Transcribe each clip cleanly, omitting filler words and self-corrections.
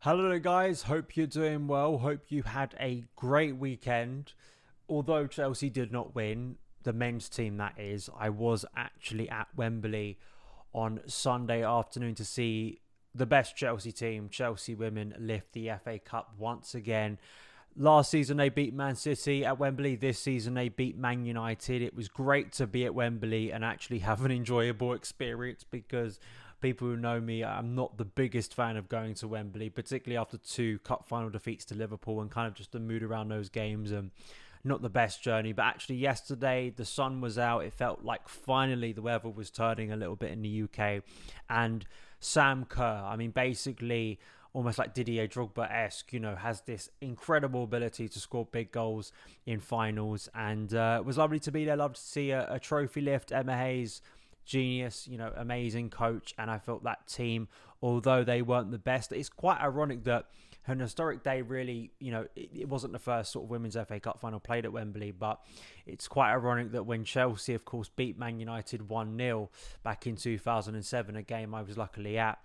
Hello there guys, hope you're doing well, hope you had a great weekend. Although Chelsea did not win, the men's team that is, I was actually at Wembley on Sunday afternoon to see the best Chelsea team, Chelsea women, lift the FA Cup once again. Last season they beat Man City at Wembley. This season they beat Man United. It was great to be at Wembley and actually have an enjoyable experience because people who know me, I'm not the biggest fan of going to Wembley, particularly after two cup final defeats to Liverpool and kind of just the mood around those games and not the best journey. But actually yesterday the sun was out. It felt like finally the weather was turning a little bit in the UK. And Sam Kerr, I mean, basically almost like Didier Drogba-esque, has this incredible ability to score big goals in finals. And it was lovely to be there. Loved to see a trophy lift. Emma Hayes, genius, amazing coach. And I felt that team, although they weren't the best, it's quite ironic that an historic day really, it wasn't the first sort of Women's FA Cup final played at Wembley, but it's quite ironic that when Chelsea, of course, beat Man United 1-0 back in 2007, a game I was luckily at,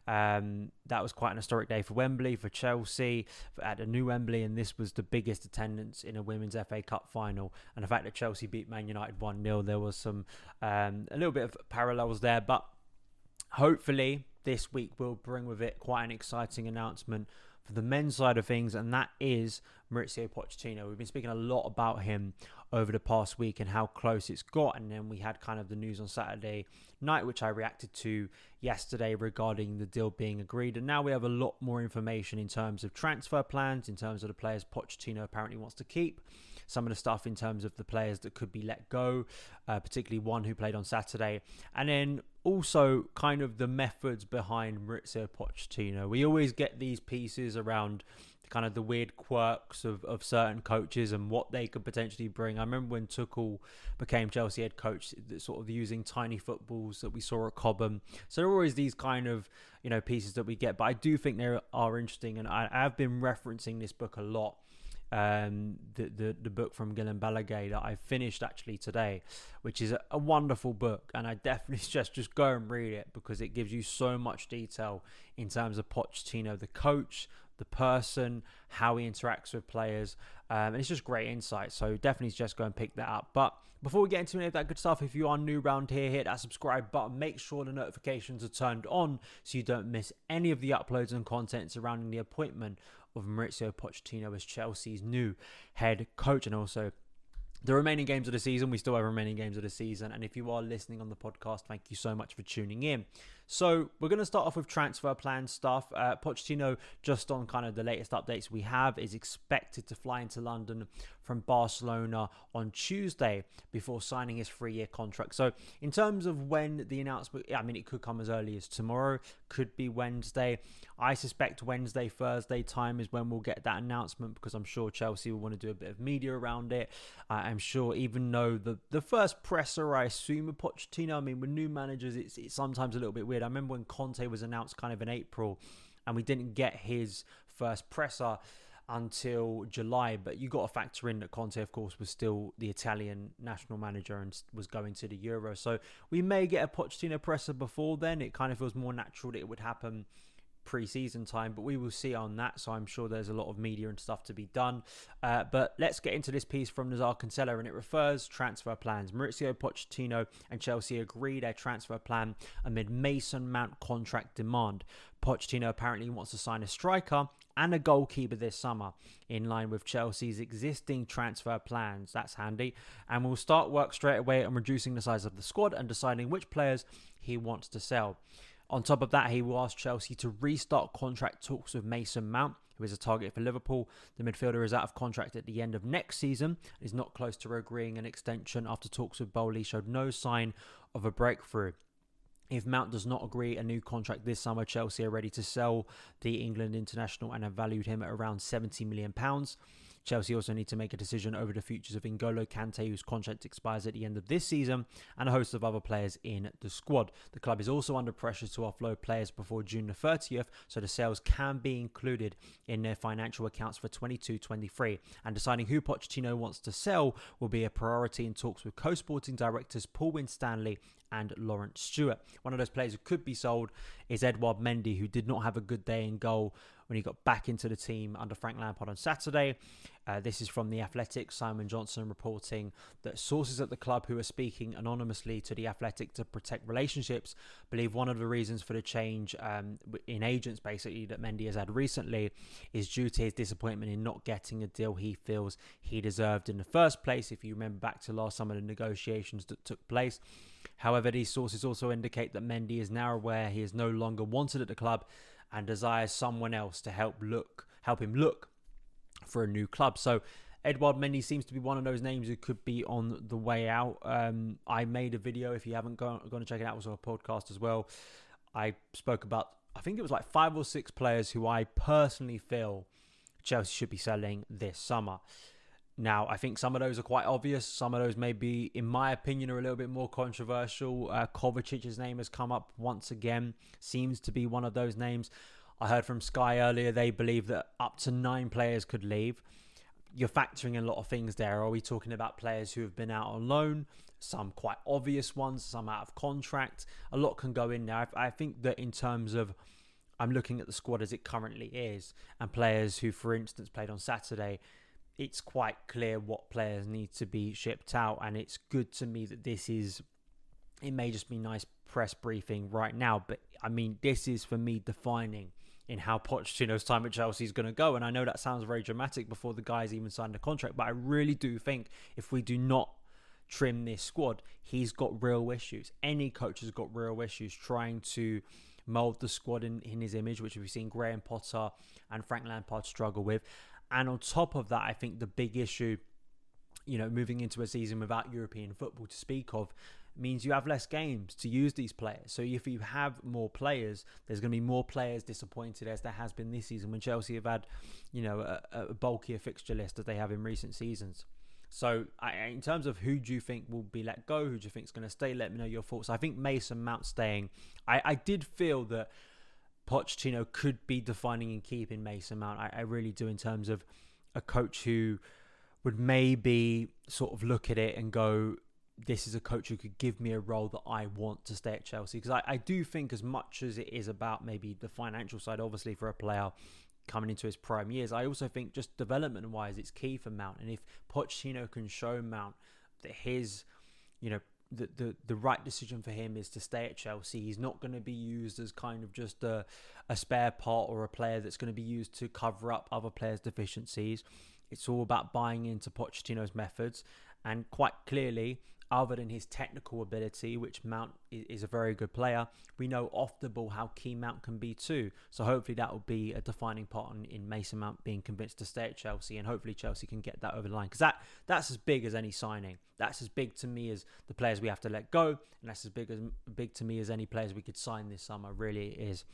that was quite an historic day for Wembley, for Chelsea, at a new Wembley, and this was the biggest attendance in a Women's FA Cup final. And the fact that Chelsea beat Man United 1-0, there was some a little bit of parallels there, but hopefully this week will bring with it quite an exciting announcement for the men's side of things, and that is Mauricio Pochettino. We've been speaking a lot about him over the past week and how close it's got, and then we had kind of the news on Saturday night, which I reacted to yesterday regarding the deal being agreed, and now we have a lot more information in terms of transfer plans, in terms of the players Pochettino apparently wants to keep, some of the stuff in terms of the players that could be let go, particularly one who played on Saturday, and then also kind of the methods behind Mauricio Pochettino. We always get these pieces around kind of the weird quirks of certain coaches and what they could potentially bring. I remember when Tuchel became Chelsea head coach, sort of using tiny footballs that we saw at Cobham. So there are always these kind of, pieces that we get. But I do think they are interesting. And I have been referencing this book a lot. The book from Guillaume Balaguer that I finished actually today, which is a wonderful book, and I definitely suggest just go and read it because it gives you so much detail in terms of Pochettino, the coach, the person, how he interacts with players, and it's just great insight. So definitely just go and pick that up. But before we get into any of that good stuff, if you are new around here, hit that subscribe button. Make sure the notifications are turned on so you don't miss any of the uploads and content surrounding the appointment of Mauricio Pochettino as Chelsea's new head coach, and also the remaining games of the season. We still have remaining games of the season, and if you are listening on the podcast, thank you so much for tuning in. So we're going to start off with transfer plan stuff. Pochettino, just on kind of the latest updates we have, is expected to fly into London from Barcelona on Tuesday before signing his 3-year contract. So in terms of when the announcement, it could come as early as tomorrow, could be Wednesday. I suspect Wednesday, Thursday time is when we'll get that announcement, because I'm sure Chelsea will want to do a bit of media around it. I'm sure, even though the first presser, I assume, with Pochettino, with new managers, it's sometimes a little bit weird. I remember when Conte was announced kind of in April and we didn't get his first presser until July, but you got to factor in that Conte, of course, was still the Italian national manager and was going to the Euro. So we may get a Pochettino presser before then. It kind of feels more natural that it would happen pre-season time, but we will see on that. So I'm sure there's a lot of media and stuff to be done. But let's get into this piece from Nazar Kinsella, and it refers transfer plans. Mauricio Pochettino and Chelsea agree their transfer plan amid Mason Mount contract demand. Pochettino apparently wants to sign a striker and a goalkeeper this summer, in line with Chelsea's existing transfer plans. That's handy. And we'll start work straight away on reducing the size of the squad and deciding which players he wants to sell. On top of that, he will ask Chelsea to restart contract talks with Mason Mount, who is a target for Liverpool. The midfielder is out of contract at the end of next season and is not close to agreeing an extension after talks with Bowley showed no sign of a breakthrough. If Mount does not agree a new contract this summer, Chelsea are ready to sell the England international and have valued him at around £70 million. Chelsea also need to make a decision over the futures of N'Golo Kante, whose contract expires at the end of this season, and a host of other players in the squad. The club is also under pressure to offload players before June the 30th, so the sales can be included in their financial accounts for 22-23. And deciding who Pochettino wants to sell will be a priority in talks with co-sporting directors Paul Winstanley and Lawrence Stewart. One of those players who could be sold is Edouard Mendy, who did not have a good day in goal when he got back into the team under Frank Lampard on Saturday. This is from The Athletic, Simon Johnson reporting that sources at the club who are speaking anonymously to The Athletic to protect relationships believe one of the reasons for the change in agents, basically, that Mendy has had recently is due to his disappointment in not getting a deal he feels he deserved in the first place, if you remember back to last summer, the negotiations that took place. However, these sources also indicate that Mendy is now aware he is no longer wanted at the club and desires someone else to help him look for a new club. So Edouard Mendy seems to be one of those names who could be on the way out. I made a video, if you haven't gone to check it out, it was on a podcast as well. I spoke about, I think it was like 5 or 6 players who I personally feel Chelsea should be selling this summer. Now, I think some of those are quite obvious. Some of those maybe, in my opinion, are a little bit more controversial. Kovacic's name has come up once again. Seems to be one of those names. I heard from Sky earlier, they believe that up to 9 players could leave. You're factoring in a lot of things there. Are we talking about players who have been out on loan? Some quite obvious ones, some out of contract. A lot can go in there. I think that in terms of, I'm looking at the squad as it currently is, and players who, for instance, played on Saturday, it's quite clear what players need to be shipped out. And it's good to me that this is, it may just be nice press briefing right now, but I mean, this is for me defining in how Pochettino's time at Chelsea is going to go. And I know that sounds very dramatic before the guys even signed a contract, but I really do think if we do not trim this squad, he's got real issues. Any coach has got real issues trying to mould the squad in his image, which we've seen Graham Potter and Frank Lampard struggle with. And on top of that, I think the big issue, moving into a season without European football to speak of, means you have less games to use these players. So if you have more players, there's going to be more players disappointed, as there has been this season when Chelsea have had, a bulkier fixture list that they have in recent seasons. So in terms of who do you think will be let go, who do you think is going to stay, let me know your thoughts. I think Mason Mount staying. I did feel that Pochettino could be defining and keeping Mason Mount. I really do, in terms of a coach who would maybe sort of look at it and go, this is a coach who could give me a role that I want to stay at Chelsea. Because I do think, as much as it is about maybe the financial side, obviously, for a player coming into his prime years, I also think just development-wise, it's key for Mount. And if Pochettino can show Mount that his, the right decision for him is to stay at Chelsea, he's not going to be used as kind of just a spare part or a player that's going to be used to cover up other players' deficiencies. It's all about buying into Pochettino's methods. And quite clearly, other than his technical ability, which Mount is a very good player, we know off the ball how key Mount can be too. So hopefully that will be a defining part in Mason Mount being convinced to stay at Chelsea, and hopefully Chelsea can get that over the line, because that's as big as any signing. That's as big to me as the players we have to let go, and that's as big to me as any players we could sign this summer. Really it is.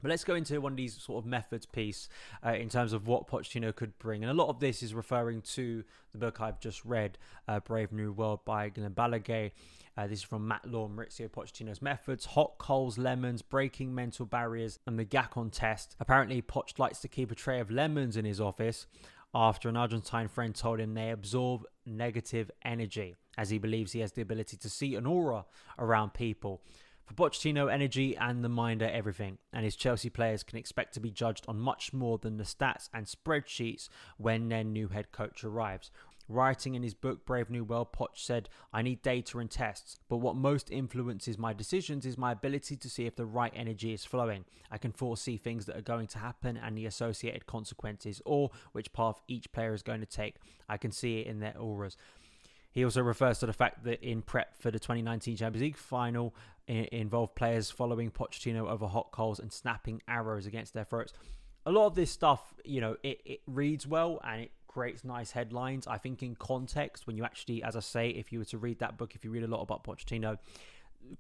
But let's go into one of these sort of methods piece in terms of what Pochettino could bring. And a lot of this is referring to the book I've just read, Brave New World by Glenn Ballaghay. This is from Matt Law, Mauricio Pochettino's methods: hot coals, lemons, breaking mental barriers, and the Gacon test. Apparently, Poch likes to keep a tray of lemons in his office after an Argentine friend told him they absorb negative energy, as he believes he has the ability to see an aura around people. For Pochettino, energy and the mind are everything, and his Chelsea players can expect to be judged on much more than the stats and spreadsheets when their new head coach arrives. Writing in his book, Brave New World, Poch said, "I need data and tests, but what most influences my decisions is my ability to see if the right energy is flowing. I can foresee things that are going to happen and the associated consequences, or which path each player is going to take. I can see it in their auras." He also refers to the fact that in prep for the 2019 Champions League final, it involved players following Pochettino over hot coals and snapping arrows against their throats. A lot of this stuff, it reads well and it creates nice headlines. I think in context, when you actually, as I say, if you were to read that book, if you read a lot about Pochettino,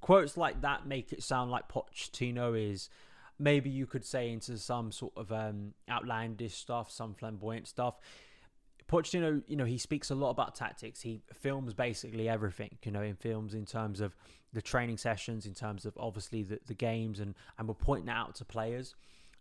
quotes like that make it sound like Pochettino is, maybe you could say, into some sort of outlandish stuff, some flamboyant stuff. Pochettino, he speaks a lot about tactics. He films basically everything, in films, in terms of the training sessions, in terms of obviously the games, and we're pointing that out to players.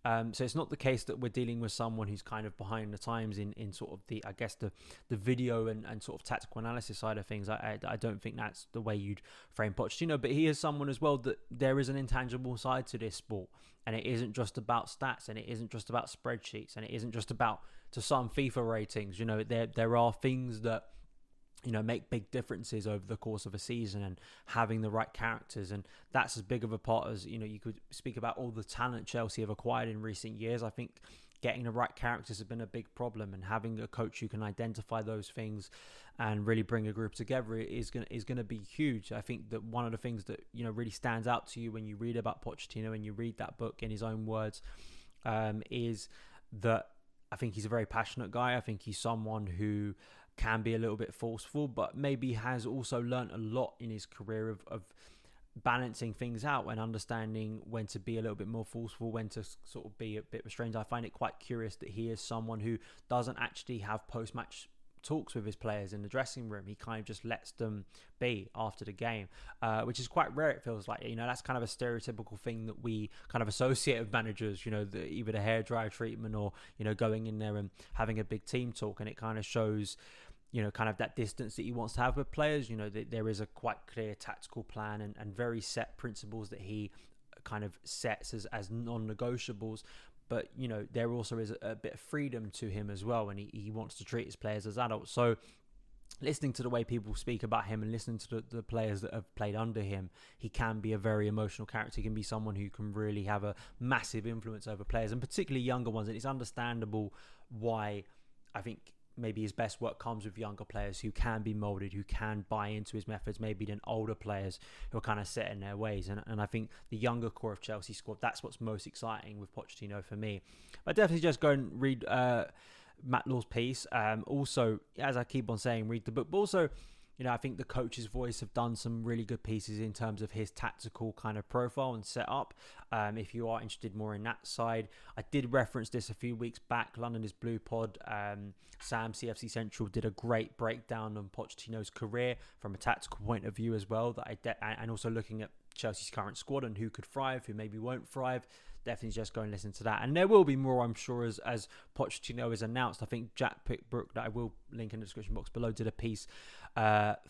So it's not the case that we're dealing with someone who's kind of behind the times in sort of the, I guess, the video and sort of tactical analysis side of things. I don't think that's the way you'd frame Pochettino, but he is someone as well that there is an intangible side to this sport, and it isn't just about stats, and it isn't just about spreadsheets, and it isn't just about, to some, FIFA ratings. There are things that make big differences over the course of a season, and having the right characters. And that's as big of a part as, you could speak about all the talent Chelsea have acquired in recent years. I think getting the right characters has been a big problem, and having a coach who can identify those things and really bring a group together is going to be huge. I think that one of the things that, really stands out to you when you read about Pochettino and you read that book in his own words, is that I think he's a very passionate guy. I think he's someone who can be a little bit forceful, but maybe has also learnt a lot in his career of balancing things out and understanding when to be a little bit more forceful, when to sort of be a bit restrained. I find it quite curious that he is someone who doesn't actually have post-match talks with his players in the dressing room. He kind of just lets them be after the game, which is quite rare. It feels like, that's kind of a stereotypical thing that we kind of associate with managers, either the hairdryer treatment or, going in there and having a big team talk. And it kind of shows, kind of that distance that he wants to have with players. That there is a quite clear tactical plan and very set principles that he kind of sets as non-negotiables. But, there also is a bit of freedom to him as well, and he wants to treat his players as adults. So listening to the way people speak about him and listening to the players that have played under him, he can be a very emotional character. He can be someone who can really have a massive influence over players, and particularly younger ones. And it's understandable why I think maybe his best work comes with younger players who can be moulded, who can buy into his methods, maybe than older players who are kind of set in their ways. And I think the younger core of Chelsea squad, that's what's most exciting with Pochettino for me. But definitely just go and read Matt Law's piece. Also, as I keep on saying, read the book. But also, I think the Coach's Voice have done some really good pieces in terms of his tactical kind of profile and setup. If you are interested more in that side, I did reference this a few weeks back. London is Blue Pod. Sam, CFC Central, did a great breakdown on Pochettino's career from a tactical point of view as well. And also looking at Chelsea's current squad and who could thrive, who maybe won't thrive. Definitely just go and listen to that. And there will be more, I'm sure, as Pochettino is announced. I think Jack Pickbrook, that I will link in the description box below, did a piece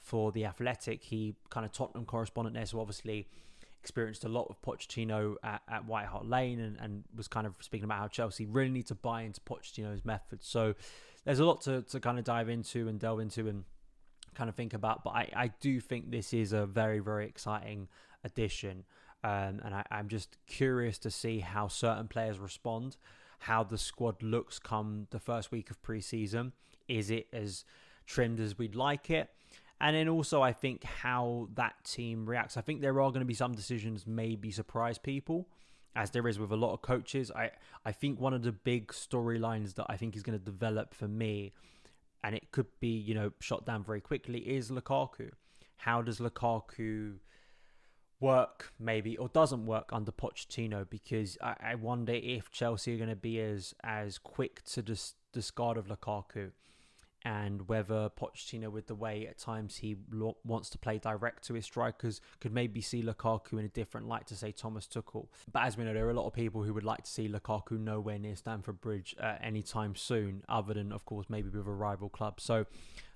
for The Athletic. He kind of Tottenham correspondent there, so obviously experienced a lot of Pochettino at White Hart Lane and was kind of speaking about how Chelsea really need to buy into Pochettino's methods. So there's a lot to kind of dive into and delve into and kind of think about. But I do think this is a very, very exciting addition. And I'm just curious to see how certain players respond, how the squad looks come the first week of pre-season. Is it as trimmed as we'd like it? And then also, I think how that team reacts. I think there are going to be some decisions maybe surprise people, as there is with a lot of coaches. I think one of the big storylines that I think is going to develop for me, and it could be, shot down very quickly, is Lukaku. How does Lukaku work, maybe, or doesn't work under Pochettino? Because I wonder if Chelsea are going to be as quick to discard of Lukaku, and whether Pochettino, with the way at times he wants to play direct to his strikers, could maybe see Lukaku in a different light to, say, Thomas Tuchel. But as we know, there are a lot of people who would like to see Lukaku nowhere near Stamford Bridge anytime soon, other than, of course, maybe with a rival club. So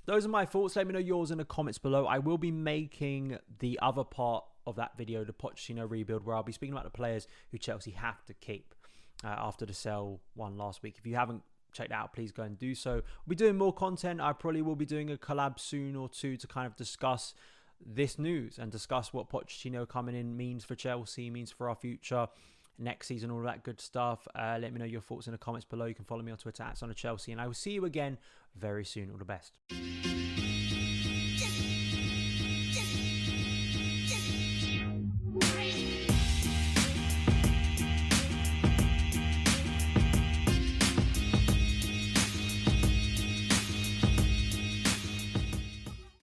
those are my thoughts. Let me know yours in the comments below. I will be making the other part of that video, the Pochettino rebuild, where I'll be speaking about the players who Chelsea have to keep after the sell one last week. If you haven't checked it out, please go and do so. We'll be doing more content. I probably will be doing a collab soon or two to kind of discuss this news and discuss what Pochettino coming in means for Chelsea, means for our future next season, all that good stuff. Let me know your thoughts in the comments below. You can follow me on Twitter at SonOfChelsea, and I will see you again very soon. All the best.